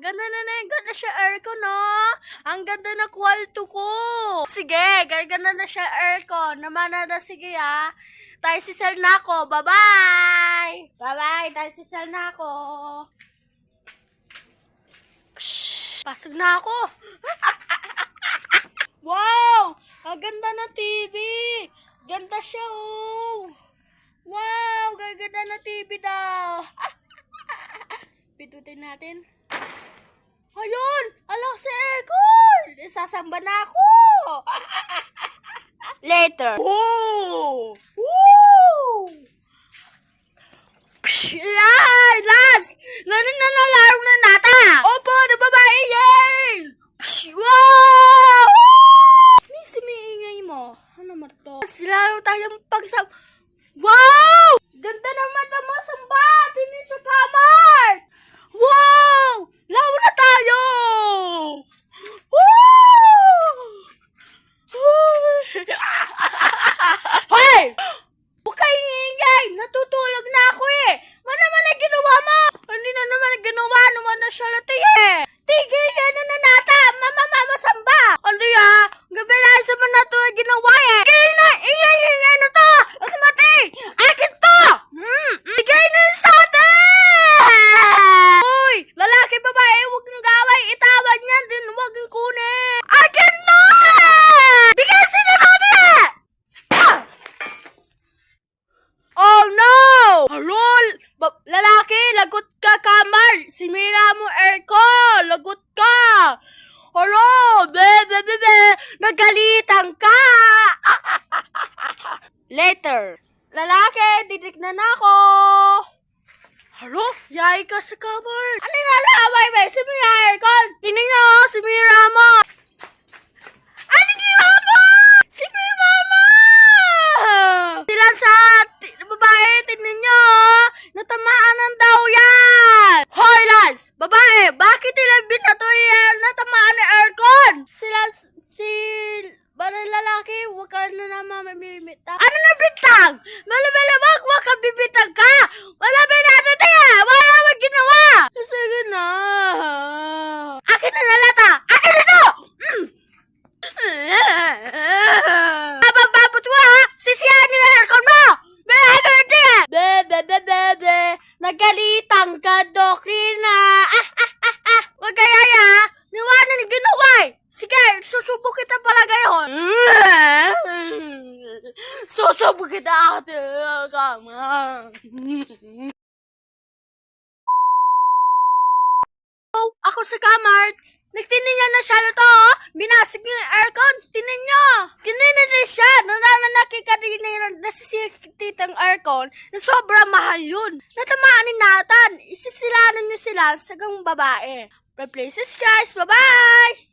Ganda na siya aircon, no? Ang ganda na kwalto ko. Sige, ganda na siya aircon. Namana na, sige ha. Tayo si Sel na ako. Bye-bye! Bye-bye! Tayo si Sel na ako. Pasok na ako. Wow! Ang ganda na TV. Ganda siya, oh. Wow! Ganda na TV daw. Pindutin natin. Ayun! Alaw si aircon! Sasamba na ako! Later. Woo! Woo! Yay! Lance! Nananalaro na nata! Opo! Na babae! Yay! Wow! Misi, may ingay mo. Ano mo to? Silaro tayong pagsam... Wow! Ganda naman na masamba! Tini sa kamar! Wow! Laro na tayo! Woo! Hoy! Huwag kayong ingay! Natutulog na ako eh! Ano naman ang ginawa mo? Hindi na naman ang ginawa naman na siya natin eh! Tigil ka na nata! Mama samba! Hindi ah! Gabi na isa mo na ito ang ginawa eh! Tigil na! Ingay na to! Ano mati? Akin to! Tigil na sa atin! Uy! Lalaki babae! Huwag ng gaway! Itawan yan! Din huwag yung kunin! Akin na! Bigasin na natin! Oh no! Harol! Lalaki, lagot ka kamar! Simira mo aircon! Lagot ka! Harol! Bebe! Nagalitan ka! Later. Lalaki, titignan ako! Halo? Yay ka sa kamar! Ano naraway ba? Simira aircon! Tinignan ako, simira mo! Ano ginawa mo? Simira mo! Sila sa babae, tignan nyo! Natamaan ng daw yan! Hoy, Lance! Babae, bakit ilang binatoy natamaan ng aircon? Lalaki, huwag ka na naman mamimita. Ano na bintang? Malabala, wag ka bibitang ka! Wala ba natin tayo? Wala mo ginawa! Sige na. Akin na nalata! Akin na to! Bababot mo ha! Sisiyahan nila aircon mo! Bebe! Nagalitan ka, Dokrina! Wag kaya ya! Niwanan ni ginaway! Sige, susubo kita pala gayon! Susubo kita ate! Kama! Ako sa kamar! Nagtinin niya na siya na to! Binasig niya yung aircon! Tinin niyo! Kininin din siya! Nalaman nakikadinin nasisititang aircon na sobrang mahal yun! Natamaan ni Nathan! Isisilanan niyo sila sa gang babae! Places guys! Bye-bye!